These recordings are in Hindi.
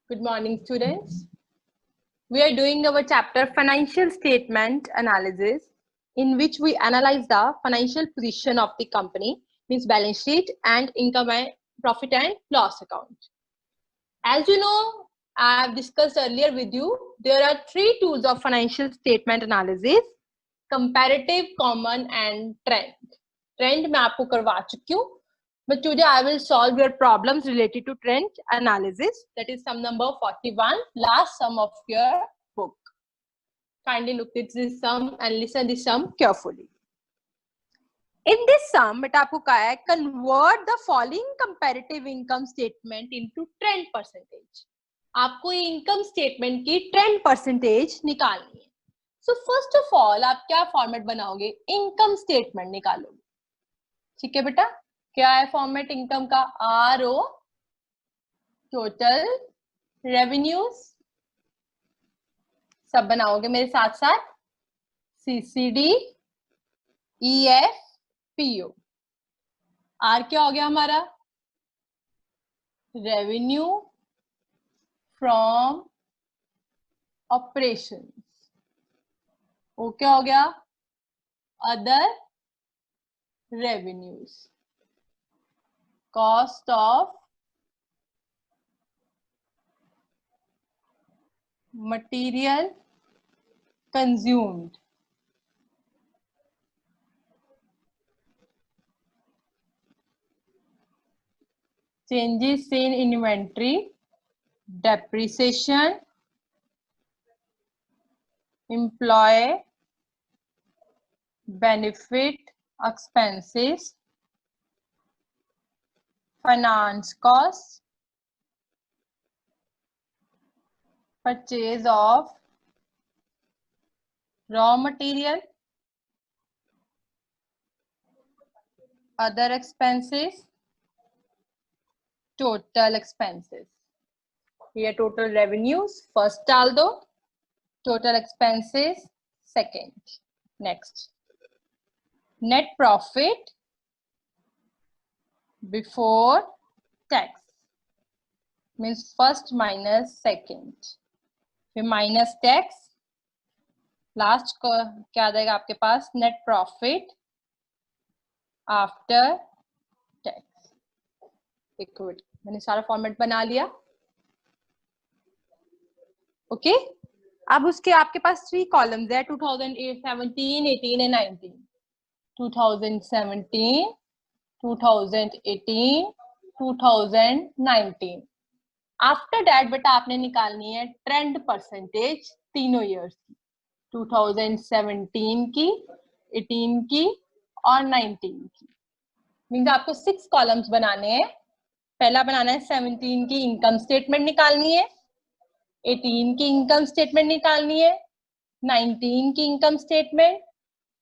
Good morning, students. We are doing our chapter Financial Statement Analysis, in which we analyze the financial position of the company, means balance sheet and income and profit and loss account. As you know, I have discussed earlier with you, there are three tools of financial statement analysis: comparative, common and trend. Trend मैं आपको करवा चुकी हूँ. But today I will solve your problems related to trend analysis. That is sum number 41, last sum of your book. Kindly look at this sum and listen this sum carefully. In this sum, beta आपको कहा है convert the following comparative income statement into trend percentage. आपको ये income statement की trend percentage निकालनी है. So first of all, आप क्या format बनाओगे? Income statement निकालोगे. ठीक है बेटा? क्या है फॉर्मेट इनकम का? RO, टोटल रेवेन्यूज, सब बनाओगे मेरे साथ साथ. CCD, EF, PO. R क्या हो गया हमारा? Revenue from operations. O क्या हो गया? Other revenues. Cost of material consumed. Changes in inventory, depreciation, employee benefit expenses, finance costs, purchase of raw material, other expenses, total expenses. Here total revenues first डाल दो, total expenses second. Next, net profit before tax means first minus second. फिर minus tax, लास्ट को क्या आ जाएगा आपके पास? Net profit after tax. एक मिनट, मैंने सारा फॉर्मेट बना लिया. ओके, अब उसके आपके पास थ्री कॉलम्स है, 2017, 18 एंड 19. 2017, 2018, 2019. आफ्टर दैट बेटा आपने निकालनी है ट्रेंड परसेंटेज तीनों ईयर्स की, 2017 की, 18 की और 19 की. मीन्स आपको 6 कॉलम्स बनाने हैं. पहला बनाना है 17 की इनकम स्टेटमेंट निकालनी है, 18 की इनकम स्टेटमेंट निकालनी है, 19 की इनकम स्टेटमेंट,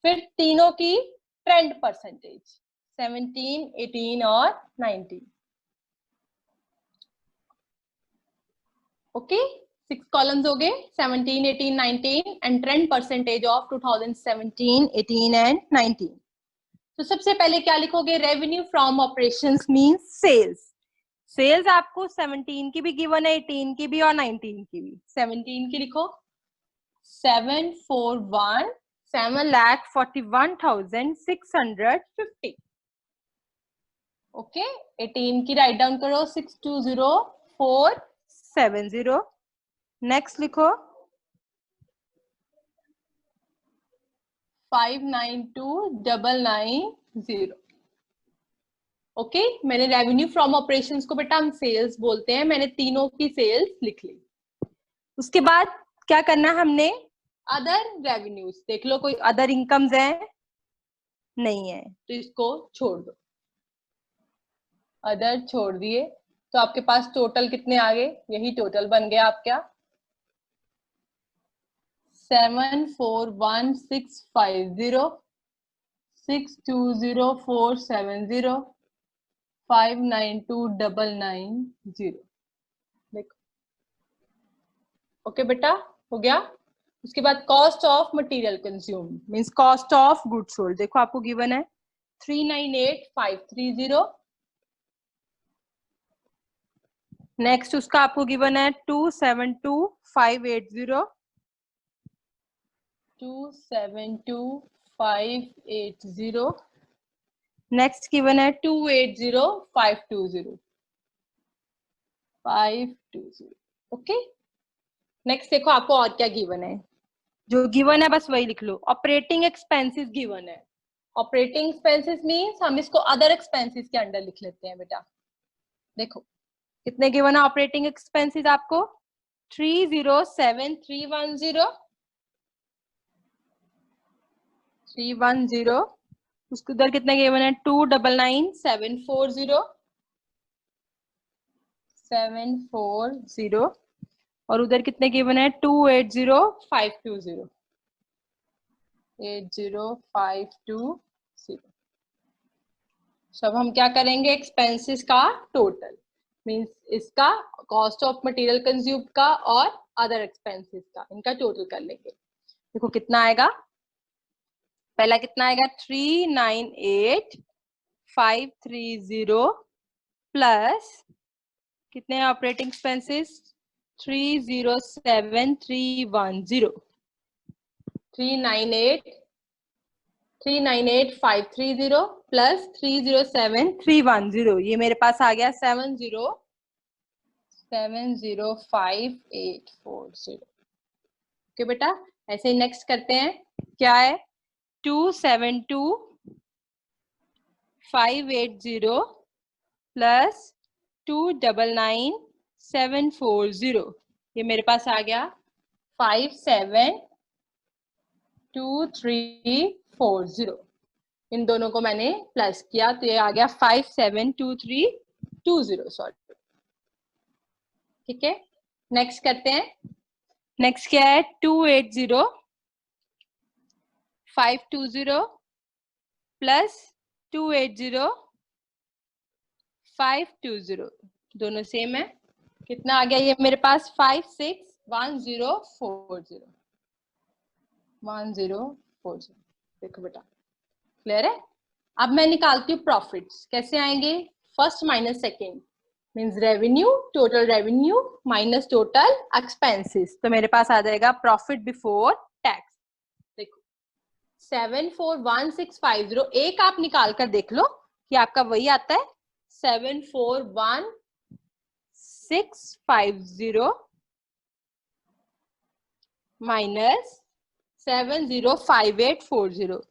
फिर तीनों की ट्रेंड परसेंटेज 17, 18 और 19. ओके, 6 कॉलम्स हो गए, 17, 18, 19 and trend percentage of 2017, 18 and 19. तो सबसे पहले क्या लिखोगे? Revenue from operations means sales. Sales आपको 17 की भी गिवन है, 18 की भी और 19 की भी. 17 की लिखो 741,650. ओके, 18 की राइट डाउन करो 620,470. नेक्स्ट लिखो 592,990. ओके, मैंने रेवेन्यू फ्रॉम ऑपरेशंस को बेटा हम सेल्स बोलते हैं, मैंने तीनों की सेल्स लिख ली. उसके बाद क्या करना हमने? अदर रेवेन्यूज देख लो, कोई अदर इनकम्स है? नहीं है, तो इसको छोड़ दो. अदर छोड़ दिए तो आपके पास टोटल कितने आ गए? यही टोटल बन गया आपका 741,650, 620,470, 592,990. देखो, ओके बेटा, हो गया. उसके बाद cost of material consume means cost of good sold. देखो आपको गिवन है 398,530. नेक्स्ट उसका आपको गिवन है 272580, 272580। नेक्स्ट गिवन है 280520, 520। ओके, नेक्स्ट देखो आपको और क्या गिवन है। जो गिवन है बस वही लिख लो। ऑपरेटिंग एक्सपेंसेस गिवन है। ऑपरेटिंग एक्सपेंसेस मींस हम इसको अदर एक्सपेंसेस के अंडर लिख लेते हैं बेटा। देखो कितने गिवन है ऑपरेटिंग एक्सपेंसेस आपको, 307310, 310। उसके उधर कितने गिवन है, 299740, 740। और उधर कितने गिवन है, 280520, 80520। सब हम क्या करेंगे, एक्सपेंसेस का टोटल मींस इसका कॉस्ट ऑफ मटेरियल कंज्यूम्ड का और अदर एक्सपेंसेस का, इनका टोटल कर लेंगे। देखो कितना आएगा, पहला कितना आएगा 398530 प्लस कितने ऑपरेटिंग एक्सपेंसेस 307310, 398530 प्लस 307310, ये मेरे पास आ गया 7070580। ओके बेटा, ऐसे ही नेक्स्ट करते हैं। क्या है 272580 प्लस 299740, ये मेरे पास आ गया 572340। इन दोनों को मैंने प्लस किया तो ये आ गया 572320। सॉरी, ठीक है। नेक्स्ट करते हैं। नेक्स्ट क्या है 280520 प्लस 280520, दोनों सेम है। कितना आ गया ये मेरे पास 561040, 1040। देखो बेटा क्लियर है। अब मैं निकालती हूँ प्रॉफिट्स। कैसे आएंगे, first minus second means revenue, total revenue minus total expenses, तो मेरे पास आ जाएगा प्रॉफिट बिफोर टैक्स। देखो 741650, एक आप निकाल कर देख लो कि आपका वही आता है 741650 माइनस 705840,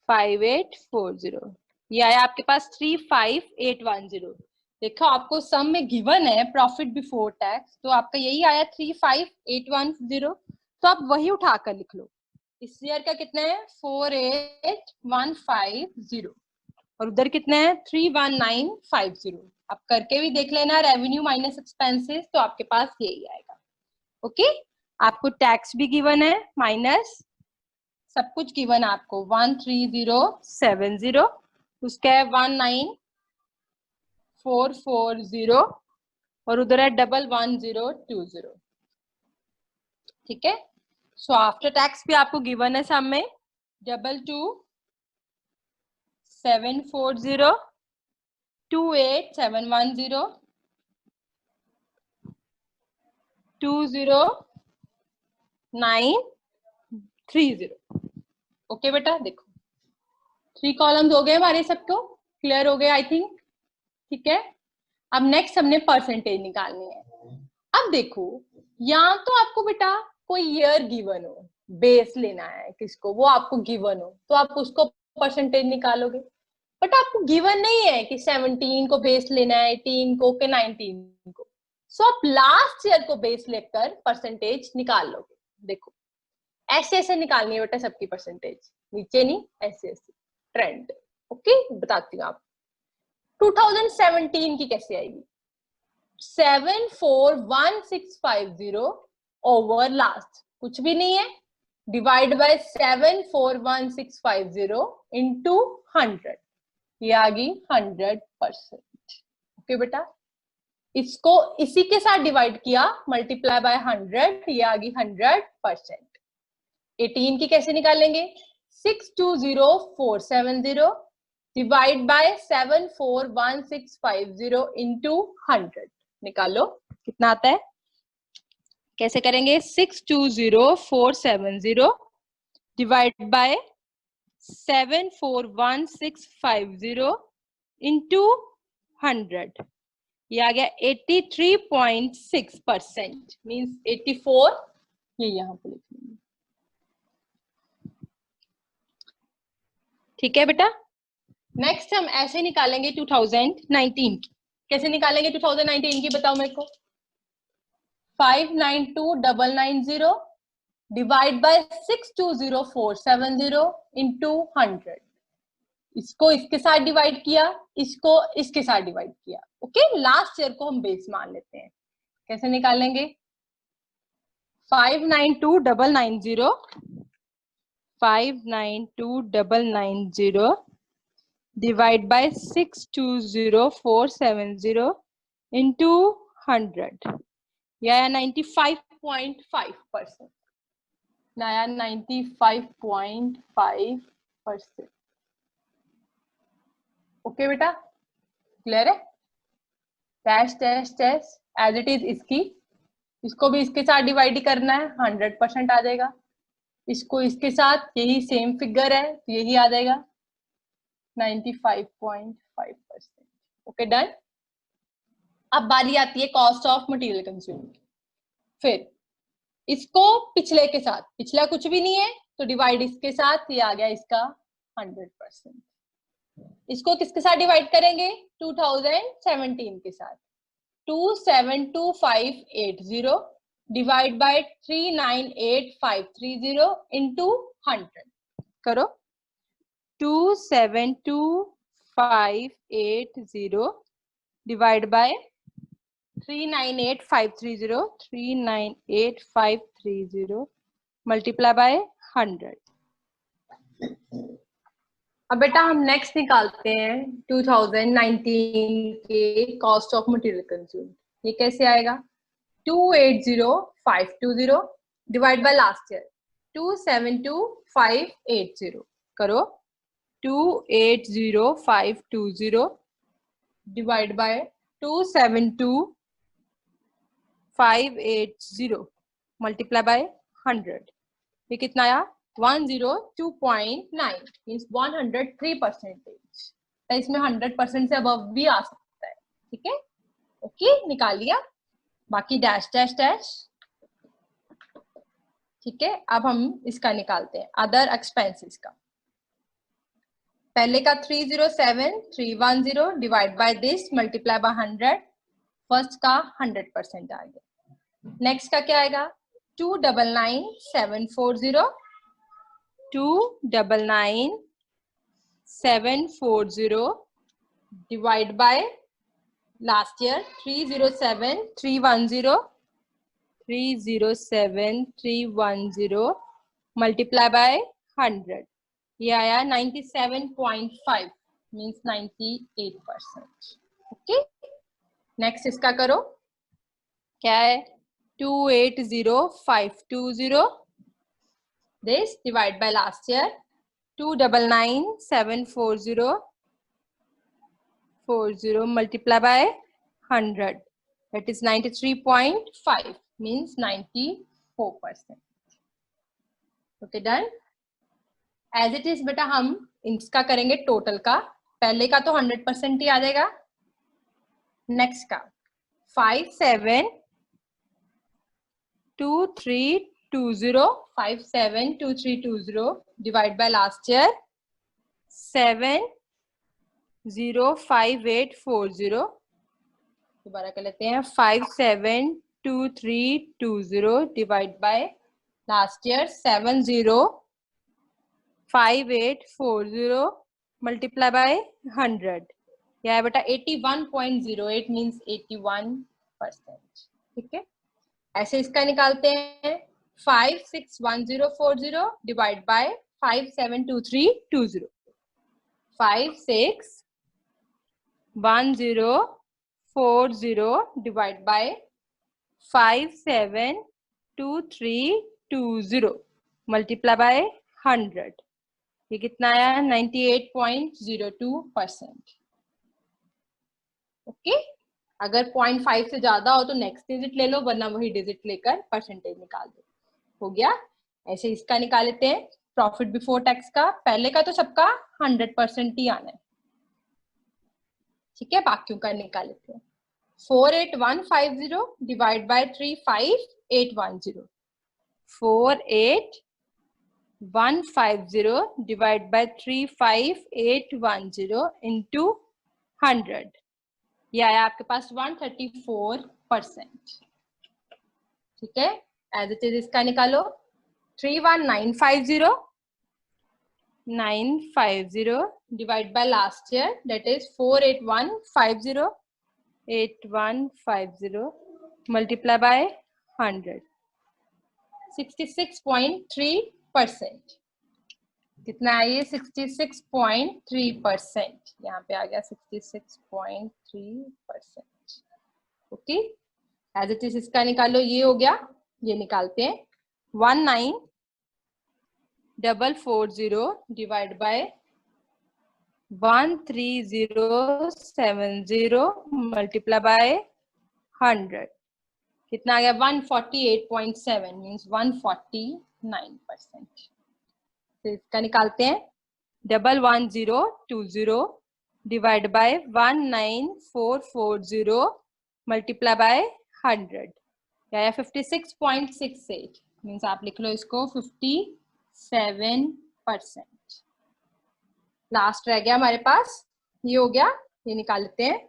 5840, ये आया आपके पास 35810। देखो आपको सम में गिवन है प्रॉफिट बिफोर टैक्स, तो आपका यही आया 35810, तो आप वही उठाकर लिख लो। इस ईयर का कितना है 48150, और उधर कितना है 31950। आप करके भी देख लेना रेवेन्यू माइनस एक्सपेंसेस, तो आपके पास यही आएगा। ओके, आपको टैक्स भी गिवन है माइनस सब कुछ गिवन है आपको 13070, उसका है 19440, और उधर है 11020। ठीक है, सो आफ्टर टैक्स भी आपको गिवन है सम में 22740, 28710, 20930। ओके बेटा, देखो 3 कॉलम्स हो गए हमारे, सबको क्लियर हो गए आई थिंक। ठीक है, अब नेक्स्ट हमने परसेंटेज निकालनी है। अब देखो यहाँ तो आपको बेटा कोई ईयर गिवन हो, बेस लेना है किसको, वो आपको गिवन हो तो आप उसको परसेंटेज निकालोगे। बट आपको गिवन नहीं है कि 17 को बेस लेना है, 18 को कि 19 को, सो आप लास्ट ईयर को बेस लेकर परसेंटेज निकाल लोगे। देखो ऐसे ऐसे निकालनी है बेटा सबकी परसेंटेज, नीचे नहीं, ऐसे ऐसे ट्रेंड। ओके, बताती हूँ आप 2017 की कैसे आएगी। 741650 ओवर लास्ट, कुछ भी नहीं है, डिवाइड बाय 741650 इंटू 100, ये आ गई 100%। ओके बेटा, इसको इसी के साथ डिवाइड किया, मल्टीप्लाई बाय 100, ये आ गई 100%। 18 की कैसे निकालेंगे, 620470 डिवाइड बाय 741650 इंटू 100, निकालो कितना आता है। कैसे करेंगे? 620470 डिवाइड बाय 741650 इंटू 100, ये आ गया 83.6%, मीन्स 84, ये यहाँ पे लिख लेंगे। ठीक है बेटा। नेक्स्ट हम ऐसे निकालेंगे 2019 की। कैसे निकालेंगे 2019 की, बताओ मेरे को। 592990 डिवाइड बाय 620470 इंटू 100, इसको इसके साथ डिवाइड किया, इसको इसके साथ डिवाइड किया। ओके, लास्ट ईयर को हम बेस मान लेते हैं। कैसे निकालेंगे? 592990 डिवाइड बाय 620470 इंटू 100, या 95.5%, नया 95.5%। ओके बेटा, क्लियर है? Dash dash dash as it is, इसको भी इसके साथ डिवाइड ही करना है, 100% आ जाएगा। इसको इसके साथ, यही सेम फिगर है तो यही आ जाएगा 95.5%। Okay done. अब बारी आती है कॉस्ट ऑफ मटेरियल कंज्यूम। फिर इसको पिछले के साथ, पिछला कुछ भी नहीं है तो डिवाइड इसके साथ, ये आ गया इसका 100%। इसको किसके साथ डिवाइड करेंगे? 2017 के साथ। 272580 डिवाइड बाय 398530 इंटू 100 करो। 272580 डिवाइड बाय 398530 मल्टीप्लाई बाय 100। अब बेटा हम नेक्स्ट निकालते हैं 2019 के कॉस्ट ऑफ मटेरियल कंज्यूम। ये कैसे आएगा? 280520 डिवाइड बाय लास्ट ईयर 272580 करो। 280520 डिवाइड बाय 272580 मल्टीप्लाई बाय 100, ये कितना आया? 102.9, मीन्स 103%। इसमें 100% से अबव भी आ सकता है। ठीक है, ओके, निकाल लिया। बाकी डैश डैश डैश। ठीक है, अब हम इसका निकालते हैं अदर एक्सपेंसेस का। पहले का 307310 divide by this multiply by 100, first का 100% आ गया। नेक्स्ट का क्या आएगा? 299740 299740 divide by last year 307310 multiply by 100, ये आया 97.5, मीन्स 98%। ओके, नेक्स्ट इसका करो। क्या है? 280520 this divide by last year 299740 multiply by 100, that is 93.5, means 94%। okay done। as it is बेटा हम इसका करेंगे टोटल का। पहले का तो 100% ही आ जाएगा। नेक्स्ट का 572320 डिवाइड बाय लास्ट ईयर 70580। दोबारा कर लेते हैं। 572320 divide by last year 70580 multiply by 100, यह है बेटा 81.08, मीन्स 81%। ठीक है, ऐसे इसका निकालते हैं। 561040 divide by 572320 561040 divide by 572320 multiply by 100, ये कितना आया? 98.02%। ओके, अगर 0.5 से ज्यादा हो तो नेक्स्ट डिजिट ले लो, वरना वही डिजिट लेकर परसेंटेज निकाल दो। हो गया। ऐसे इसका निकाल लेते हैं प्रॉफिट बिफोर टैक्स का। पहले का तो सबका 100% ही आना है, ठीक है। बाकियों का निकाल लेते हैं। 48150 divide by 35810। 48150 divide by 35810 into 100, ये आया आपके पास 134%, ठीक है। एज इट इज इसका निकालो। 31950 divide by last year, that is 48150 multiply by 100, 66.3%। कितना है ये? 66.3%। यहाँ पे आ गया 66.3%। ओके, एज इट इज इसका निकालो। ये हो गया, ये निकालते हैं। 19440 डिवाइड बाय 13070 मल्टीप्लाई बाय 100, कितना आ गया? 148.7 मीन्स 149%। तो इसका निकालते हैं। 11020 डिवाइड बाय 19440 मल्टीप्लाई बाय 100, या 56.68 मीन्स आप लिख लो इसको 57%। लास्ट रह गया हमारे पास, ये हो गया, ये निकाल लेते हैं।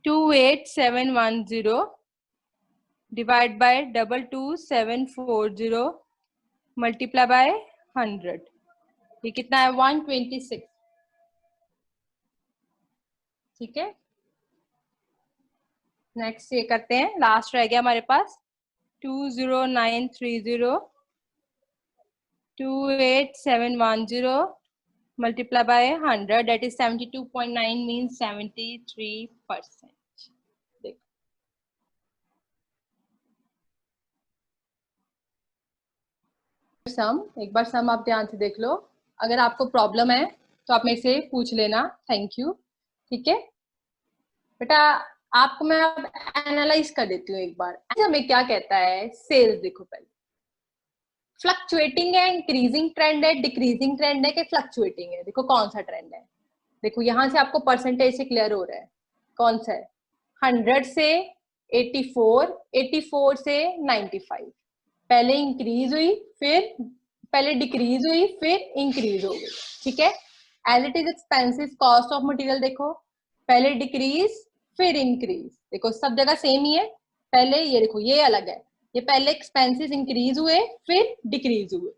28710 डिवाइड बाय 22740 मल्टीप्लाई बाय 100, ये कितना है? 126, ठीक है। नेक्स्ट ये करते हैं, लास्ट रह गया हमारे पास 20930 28710 multiply by 100, that is 72.9 means 73%. सम एक बार सम आप ध्यान से देख लो। अगर आपको प्रॉब्लम है तो आप मेरे से पूछ लेना। थैंक यू, ठीक है बेटा। आपको मैं अब एनालाइज कर देती हूँ एक बार। हमें क्या कहता है सेल्स? देखो पहले फ्लक्चुएटिंग है, इंक्रीजिंग ट्रेंड है, डिक्रीजिंग ट्रेंड है कि फ्लक्चुएटिंग है? देखो कौन सा ट्रेंड है। देखो यहां से आपको परसेंटेज से क्लियर हो रहा है कौन सा है। 100 से 84, 84 से 95। पहले इंक्रीज हुई, फिर पहले डिक्रीज हुई, फिर इंक्रीज हो गई, ठीक है। As it is expensive cost of material, देखो पहले डिक्रीज फिर इंक्रीज। देखो सब जगह सेम ही है। पहले ये देखो ये अलग है, ये पहले एक्सपेंसेस इंक्रीज हुए फिर डिक्रीज हुए।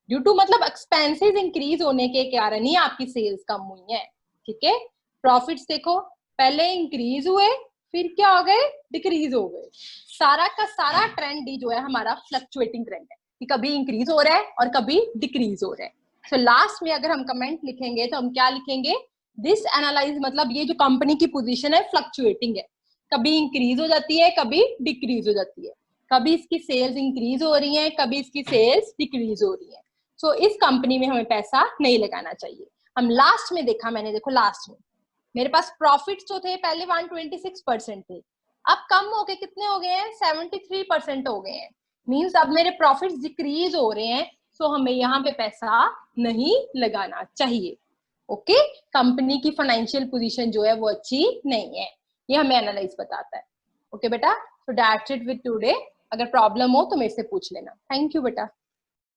ड्यू टू मतलब एक्सपेंसेस इंक्रीज होने के कारण ही आपकी सेल्स कम हुई है, ठीक है। प्रॉफिट्स देखो पहले इंक्रीज हुए फिर क्या हो गए? डिक्रीज हो गए। सारा का सारा ट्रेंड ही जो है हमारा फ्लक्चुएटिंग ट्रेंड है कि कभी इंक्रीज हो रहा है और कभी डिक्रीज हो रहा है। सो लास्ट में अगर हम कमेंट लिखेंगे तो हम क्या लिखेंगे? दिस एनालाइज, मतलब ये जो कंपनी की पोजीशन है फ्लक्चुएटिंग है, कभी इंक्रीज हो जाती है कभी डिक्रीज हो जाती है, कभी इसकी सेल्स इंक्रीज हो रही है कभी इसकी सेल्स डिक्रीज हो रही है। सो इस कंपनी में हमें पैसा नहीं लगाना चाहिए। हम लास्ट में देखा मैंने, देखो लास्ट में मेरे पास प्रॉफिट्स जो थे पहले 126% थे, अब कम हो गए, कितने हो गए हैं? 73% हो गए हैं। मींस अब मेरे प्रॉफिट्स डिक्रीज हो रहे हैं, सो हमें यहाँ पे पैसा नहीं लगाना चाहिए। ओके, कंपनी की फाइनेंशियल पोजीशन जो है वो अच्छी नहीं है, ये हमें एनालाइज बताता है। ओके बेटा, so that's it with today. अगर प्रॉब्लम हो तो मेरे से पूछ लेना। थैंक यू बेटा।